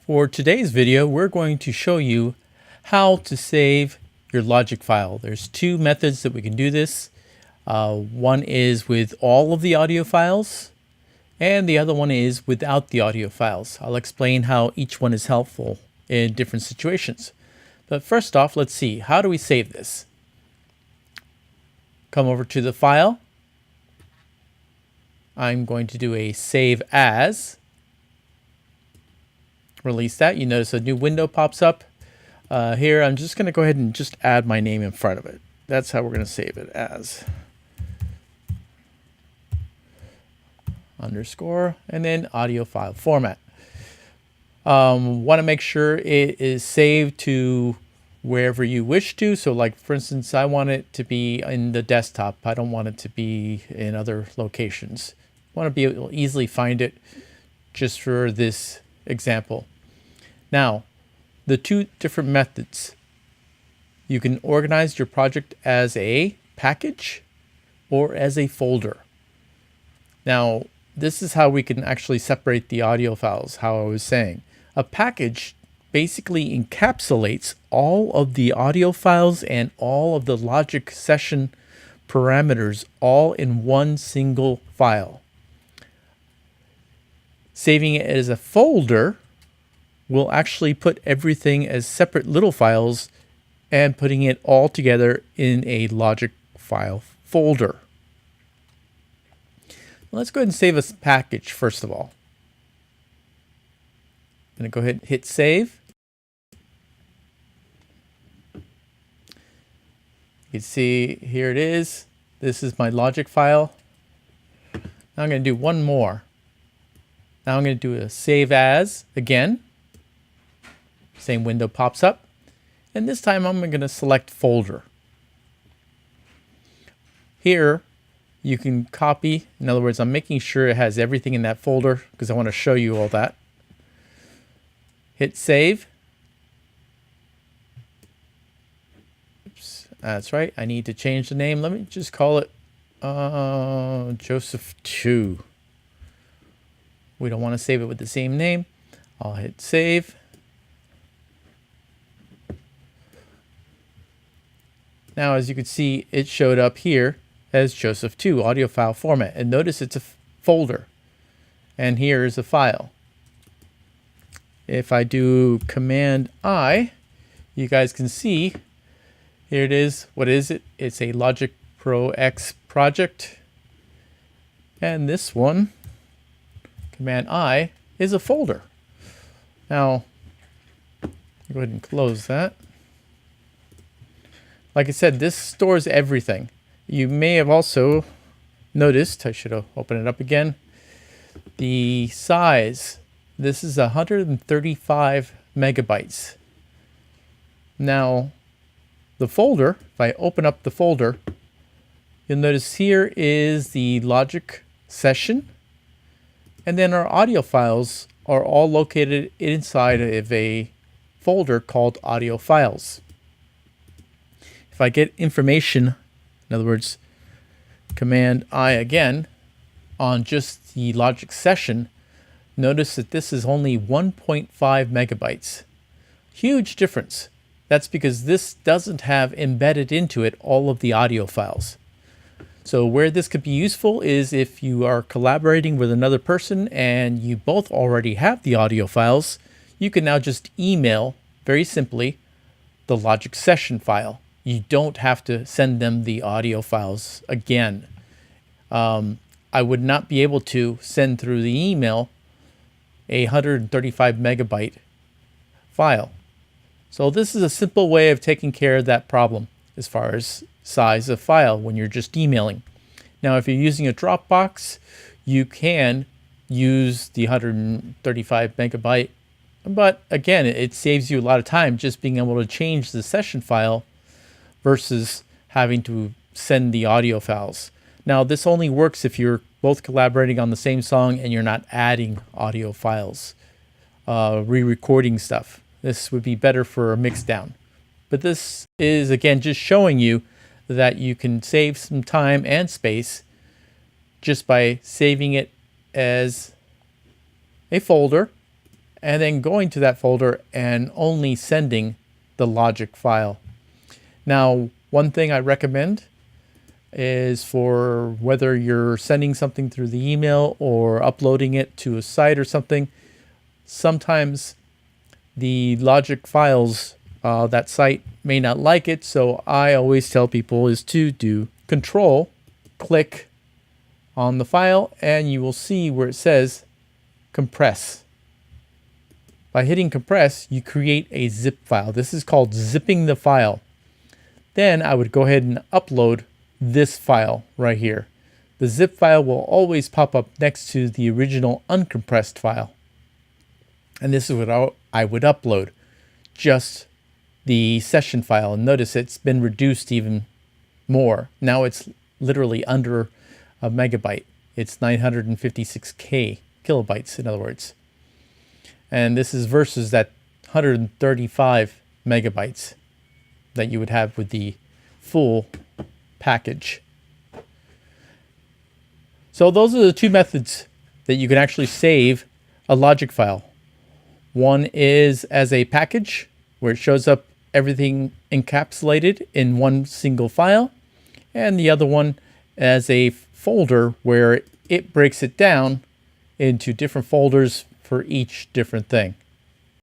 For today's video, we're going to show you how to save your Logic file. There's two methods that we can do this. One is with all of the audio files, and the other one is without the audio files. I'll explain how each one is helpful in different situations. But first off, let's see, how do we save this? Come over to the file. I'm going to do a save as. Release that. You notice a new window pops up. Here, I'm just going to go ahead and just add my name in front of it. That's how we're going to save it as. Underscore, and then audio file format. Want to make sure it is saved to wherever you wish to. So like, for instance, I want it to be in the desktop. I don't want it to be in other locations. I want to be able to easily find it just for this example. Now, the two different methods. You can organize your project as a package or as a folder. Now, this is how we can actually separate the audio files, how I was saying. A package basically encapsulates all of the audio files and all of the Logic session parameters all in one single file. Saving it as a folder will actually put everything as separate little files and putting it all together in a Logic file folder. Let's go ahead and save a package first of all. I'm going to go ahead and hit save. You can see here it is. This is my Logic file. Now I'm going to do one more. Now I'm going to do a save as again. Same window pops up. And this time I'm going to select folder. Here you can copy. In other words, I'm making sure it has everything in that folder because I want to show you all that. Hit save. Oops, that's right. I need to change the name. Let me just call it Joseph 2. We don't want to save it with the same name. I'll hit save. Now, as you can see, it showed up here as Joseph 2 audio file format. And notice it's a folder. And here is a file. If I do Command I, you guys can see, here it is. What is it? It's a Logic Pro X project. And this one, Command I, is a folder. Now, go ahead and close that. Like I said, this stores everything. You may have also noticed, I should have opened it up again, the size. This is 135 megabytes. Now, the folder, if I open up the folder, you'll notice here is the Logic session. And then our audio files are all located inside of a folder called audio files. If I get information, in other words, Command I again, on just the Logic session, notice that this is only 1.5 megabytes. Huge difference. That's because this doesn't have embedded into it all of the audio files. So where this could be useful is if you are collaborating with another person and you both already have the audio files, you can now just email, very simply, the Logic session file. You don't have to send them the audio files again. I would not be able to send through the email a 135 megabyte file. So this is a simple way of taking care of that problem as far as size of file when you're just emailing. Now, if you're using a Dropbox, you can use the 135 megabyte, but again, it saves you a lot of time just being able to change the session file versus having to send the audio files. Now, this only works if you're both collaborating on the same song and you're not adding audio files, re-recording stuff. This would be better for a mix down. But this is, again, just showing you that you can save some time and space just by saving it as a folder and then going to that folder and only sending the logic file. Now, one thing I recommend is for whether you're sending something through the email or uploading it to a site or something, sometimes the logic files, that site may not like it. So I always tell people is to do Control, click on the file, and you will see where it says compress. By hitting compress, you create a zip file. This is called zipping the file. Then I would go ahead and upload this file right here. The zip file will always pop up next to the original uncompressed file. And this is what I would upload, just the session file. And notice it's been reduced even more. Now it's literally under a megabyte. It's 956K kilobytes, in other words. And this is versus that 135 megabytes that you would have with the full package. So those are the two methods that you can actually save a logic file. One is as a package, where it shows up everything encapsulated in one single file, and the other one as a folder where it breaks it down into different folders for each different thing.